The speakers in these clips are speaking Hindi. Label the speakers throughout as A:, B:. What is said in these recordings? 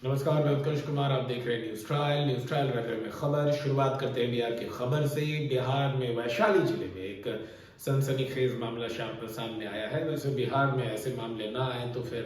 A: नमस्कार, मैं उत्कर्ष कुमार। आप देख रहे हैं न्यूज़ ट्रायल रैपर में खबर। शुरुआत करते हैं बिहार की खबर से। बिहार में वैशाली जिले में एक सनसनीखेज मामला सामने आया है। वैसे बिहार में ऐसे मामले ना आए तो फिर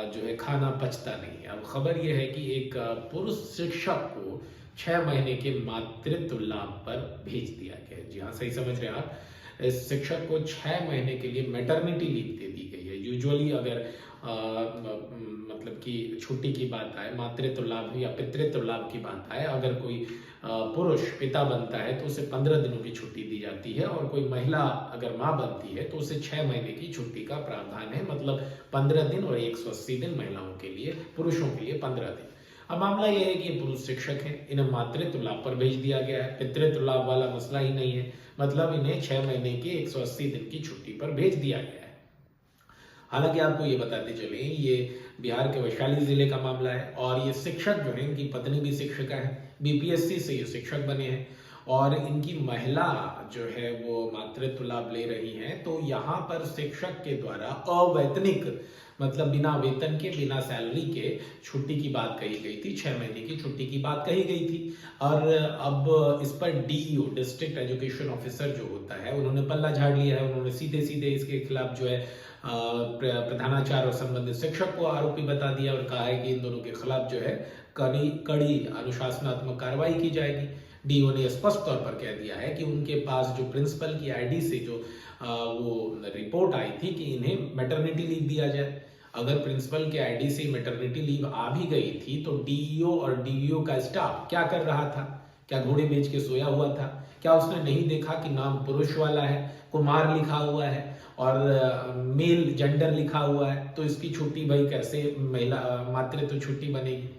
A: जो है खाना पचता नहीं। अब खबर यह है कि एक पुरुष शिक्षक को 6 महीने के मातृत्व लाभ पर भेज दिया गया है। जी हाँ, सही समझ रहे हैं आप। इस शिक्षक को 6 महीने के लिए मैटरनिटी लीव दे दी गई है। यूजुअली अगर मतलब कि छुट्टी की बात आए, मातृत्व लाभ या पितृत्व लाभ की बात आए, अगर कोई पुरुष पिता बनता है तो उसे 15 दिनों की छुट्टी दी जाती है, और कोई महिला अगर माँ बनती है तो उसे 6 महीने की छुट्टी का प्रावधान है। मतलब 15 दिन और 180 दिन महिलाओं के लिए, पुरुषों के लिए 15 दिन। अब मामला यह है कि ये पुरुष शिक्षक हैं, इन्हें मातृत्व लाभ पर भेज दिया गया है। पितृत्व लाभ वाला मसला ही नहीं है, मतलब इन्हें 6 महीने की 180 दिन की छुट्टी पर भेज दिया गया है। हालांकि आपको ये बताते चले, ये बिहार के वैशाली जिले का मामला है, और ये शिक्षक जो है, इनकी पत्नी भी शिक्षिका है, बीपीएससी से ये शिक्षक बने हैं, और इनकी महिला जो है वो मातृत्व लाभ ले रही हैं। तो यहाँ पर शिक्षक के द्वारा अवैतनिक, मतलब बिना वेतन के, बिना सैलरी के छुट्टी की बात कही गई थी, 6 महीने की छुट्टी की बात कही गई थी। और अब इस पर डीईओ, डिस्ट्रिक्ट एजुकेशन ऑफिसर जो होता है, उन्होंने पल्ला झाड़ लिया है। उन्होंने सीधे सीधे इसके खिलाफ जो है प्रधानाचार्य और संबंधित शिक्षक को आरोपी बता दिया, और कहा है कि इन दोनों के खिलाफ जो है कड़ी कड़ी अनुशासनात्मक कार्रवाई की जाएगी। डीओ ने स्पष्ट तौर पर कह दिया है कि उनके पास जो प्रिंसिपल की आईडी से जो वो रिपोर्ट आई थी कि इन्हें मैटरनिटी लीव दिया जाए। अगर प्रिंसिपल के आईडी से मैटरनिटी लीव आ भी गई थी तो डीईओ और डीईओ का स्टाफ क्या कर रहा था? क्या घोड़े बेच के सोया हुआ था? क्या उसने नहीं देखा कि नाम पुरुष वाला है, कुमार लिखा हुआ है और मेल जेंडर लिखा हुआ है? तो इसकी छुट्टी भाई कैसे महिला मातृत्व छुट्टी बनेगी?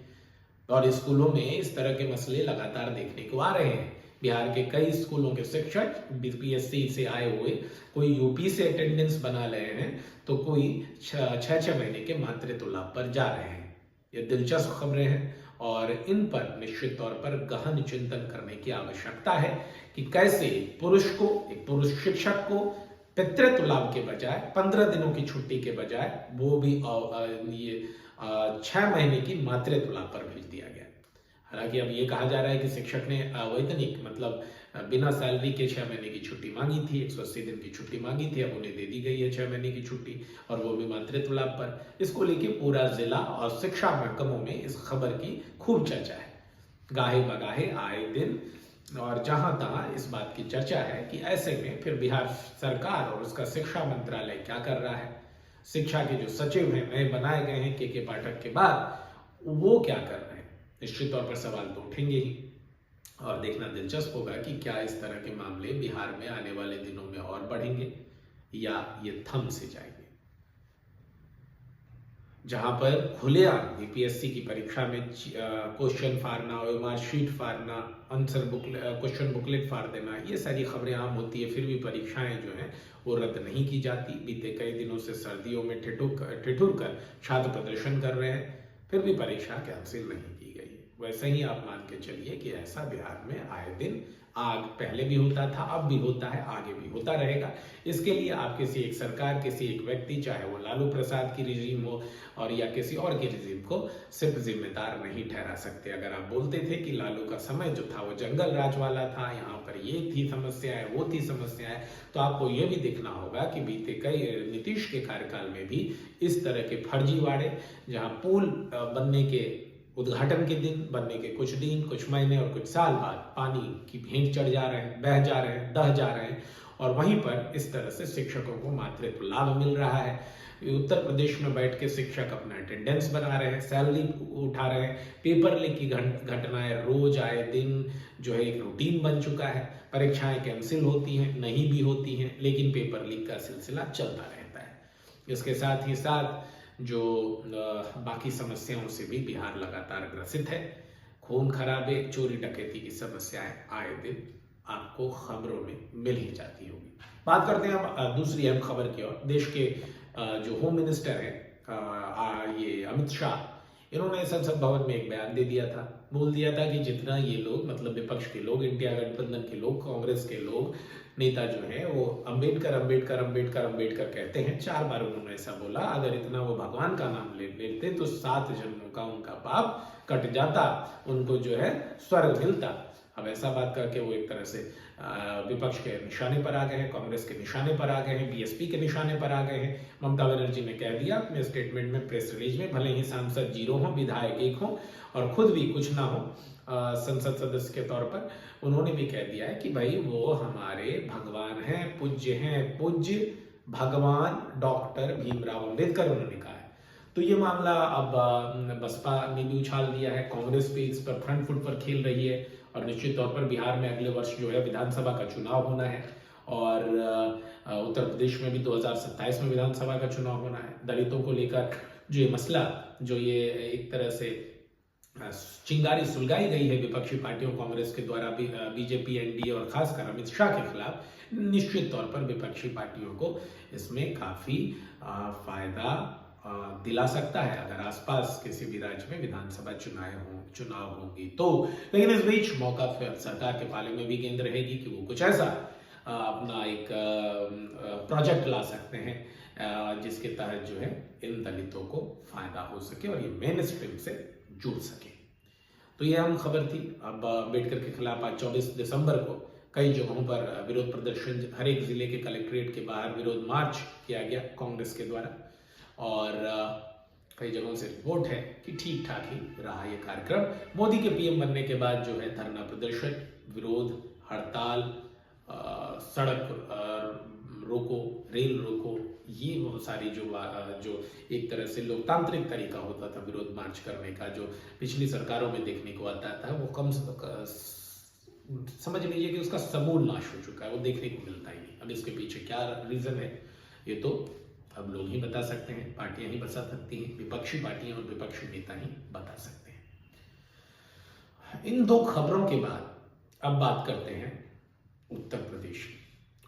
A: और स्कूलों में इस तरह के मसले लगातार देखने को आ रहे हैं। बिहार के कई स्कूलों के शिक्षक बीपीएससी से आए हुए, कोई यूपी से अटेंडेंस बना रहे हैं, तो कोई 6-6 महीने के मातृत्व लाभ पर जा रहे हैं। ये दिलचस्प खबरें हैं, और इन पर निश्चित तौर पर गहन चिंतन करने की आवश्यकता है कि कैसे एक पुरुष शिक्षक को पितृत्व लाभ के बजाय, 15 दिनों की छुट्टी के बजाय, वो भी ये 6 महीने की मातृत्व लाभ पर भेज दिया गया। हालांकि अब ये कहा जा रहा है कि शिक्षक ने अवैतनिक, मतलब बिना सैलरी के 6 महीने की छुट्टी मांगी थी, 180 दिन की छुट्टी मांगी थी, अब उन्हें दे दी गई है 6 महीने की छुट्टी, और वो भी मातृत्व लाभ पर। इसको लेके पूरा जिला और शिक्षा महकमों में इस खबर की खूब चर्चा है। गाहे बगाहे आए दिन, और जहां तहां इस बात की चर्चा है कि ऐसे में फिर बिहार सरकार और उसका शिक्षा मंत्रालय क्या कर रहा है। शिक्षा के जो सचिव हैं, नए बनाए गए हैं के पाठक के बाद, वो क्या कर रहे हैं? निश्चित तौर पर सवाल तो उठेंगे ही, और देखना दिलचस्प होगा कि क्या इस तरह के मामले बिहार में आने वाले दिनों में और बढ़ेंगे या ये थम से जाएंगे। जहां पर खुलेआम बीपीएससी की परीक्षा में क्वेश्चन फाड़ना, ओएमआर शीट फाड़ना, आंसर क्वेश्चन बुकलेट फाड़ देना, ये सारी खबरें आम होती है। फिर भी परीक्षाएं जो हैं वो रद्द नहीं की जाती। बीते कई दिनों से सर्दियों में ठिठुर कर छात्र प्रदर्शन कर रहे हैं, फिर भी परीक्षा कैंसिल नहीं की गई। वैसे ही आप मान के चलिए कि ऐसा बिहार में आए दिन, आग पहले भी होता था, अब भी होता है, आगे भी होता रहेगा। इसके लिए आप किसी एक सरकार, किसी एक व्यक्ति, चाहे वो लालू प्रसाद की रिजीम हो और या किसी और की रिजीम को, सिर्फ जिम्मेदार नहीं ठहरा सकते। अगर आप बोलते थे कि लालू का समय जो था वो जंगल राज वाला था, यहाँ पर ये थी समस्याएं, वो थी समस्याएं, तो आपको ये भी देखना होगा कि बीते कई नीतीश के कार्यकाल में भी इस तरह के फर्जीवाड़े, जहाँ पुल बनने के उद्घाटन के दिन, बनने के कुछ दिन, कुछ महीने और कुछ साल बाद पानी की भेंट चढ़ जा रहे हैं, बह जा रहे हैं, दह जा रहे हैं, और वहीं पर इस तरह से शिक्षकों को मातृत्व लाभ मिल रहा है। उत्तर प्रदेश में बैठ के शिक्षक अपना अटेंडेंस बना रहे हैं, सैलरी उठा रहे हैं। पेपर लीक की घटनाएं रोज आए दिन जो है एक रूटीन बन चुका है। परीक्षाएं कैंसिल होती हैं, नहीं भी होती हैं, लेकिन पेपर लीक का सिलसिला चलता रहता है। इसके साथ ही साथ जो बाकी समस्याओं से भी बिहार लगातार ग्रसित है। खून खराबे, चोरी डकैती की समस्याएं आए दिन आपको खबरों में मिल ही जाती होगी। बात करते हैं अब दूसरी अहम खबर की ओर। देश के जो होम मिनिस्टर हैं, ये अमित शाह, इन्होंने संसद भवन में एक बयान दे दिया था, बोल दिया था कि जितना ये लोग मतलब विपक्ष के लोग, इंडिया गठबंधन के लोग, कांग्रेस के लोग, नेता जो है वो अंबेडकर अंबेडकर अंबेडकर अंबेडकर कहते हैं, 4 बार उन्होंने ऐसा बोला। अगर इतना वो भगवान का नाम लेते तो 7 जन्मों का उनका पाप कट जाता, उनको जो है स्वर्ग मिलता। अब ऐसा बात करके वो एक तरह से विपक्ष के निशाने पर आ गए हैं, कांग्रेस के निशाने पर आ गए हैं, बीएसपी के निशाने पर आ गए हैं। ममता बनर्जी ने कह दिया अपने स्टेटमेंट में, प्रेस रिलीज में, भले ही सांसद 0 हो, विधायक 1 हो और खुद भी कुछ ना हो संसद सदस्य के तौर पर, उन्होंने भी कह दिया है कि भाई वो हमारे भगवान हैं, पूज्य भगवान डॉक्टर भीमराव अंबेडकर, उन्होंने कहा है। तो ये मामला अब बसपा ने भी उछाल दिया है, कांग्रेस भी इस पर फ्रंट फुट पर खेल रही है और निश्चित तौर पर बिहार में अगले वर्ष जो है विधानसभा का चुनाव होना है और उत्तर प्रदेश में भी 2027 में विधानसभा का चुनाव होना है। दलितों को लेकर जो ये मसला, जो ये एक तरह से चिंगारी सुलगाई गई है विपक्षी पार्टियों कांग्रेस के द्वारा बीजेपी, एनडीए और खासकर अमित शाह के खिलाफ, निश्चित तौर पर विपक्षी पार्टियों को इसमें काफी फायदा दिला सकता है अगर आसपास किसी भी राज्य में विधानसभा चुनाव होगी तो। लेकिन इस बीच मौका फिर सरकार के पाले में भी गेंद रहेगी कि वो कुछ ऐसा अपना एक प्रोजेक्ट ला सकते हैं जिसके तहत जो है इन दलितों को फायदा हो सके और ये मेन स्ट्रीम से जुड़ सके। तो ये अहम खबर थी। अब अम्बेडकर के खिलाफ आज 24 दिसंबर को कई जगहों पर विरोध प्रदर्शन, हर एक जिले के कलेक्ट्रेट के बाहर विरोध मार्च किया गया कांग्रेस के द्वारा और कई जगहों से रिपोर्ट है कि ठीक ठाक ही रहा ये कार्यक्रम। मोदी के पीएम बनने के बाद जो है धरना प्रदर्शन, विरोध, हड़ताल, सड़क रोको, रेल रोको, ये वो सारी जो एक तरह से लोकतांत्रिक तरीका होता था विरोध मार्च करने का, जो पिछली सरकारों में देखने को आता था, वो कम समझ लीजिए कि उसका समूल नाश हो चुका है, वो देखने को मिलता ही नहीं। अब इसके पीछे क्या रीजन है ये तो अब लोग ही बता सकते हैं, पार्टियां ही बता सकती हैं, विपक्षी पार्टियां और विपक्षी नेता ही बता सकते हैं। इन 2 खबरों के बाद अब बात करते हैं उत्तर प्रदेश की।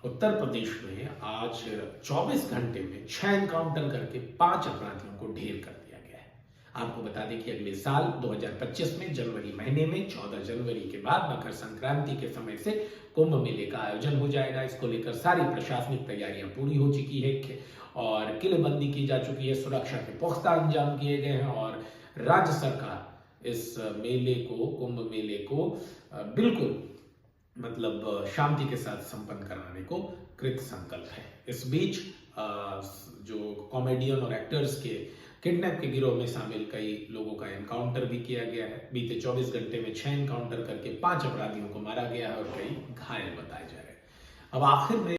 A: उत्तर प्रदेश में आज 24 घंटे में 6 एनकाउंटर करके 5 अपराधियों को ढेर कर दिया गया है। आपको बता दें कि अगले साल 2025 में जनवरी महीने में 14 जनवरी के बाद मकर संक्रांति के समय से कुंभ मेले का आयोजन हो जाएगा। इसको लेकर सारी प्रशासनिक तैयारियां पूरी हो चुकी है और किलेबंदी की जा चुकी है, सुरक्षा के पुख्ता इंतजाम किए गए हैं और राज्य सरकार इस मेले को, कुंभ मेले को बिल्कुल मतलब शांति के साथ संपन्न कराने को कृत संकल्प है। इस बीच जो कॉमेडियन और एक्टर्स के किडनैप के गिरोह में शामिल कई लोगों का एनकाउंटर भी किया गया है। बीते 24 घंटे में 6 एनकाउंटर करके 5 अपराधियों को मारा गया है और कई घायल बताए जा रहे हैं। अब आखिर में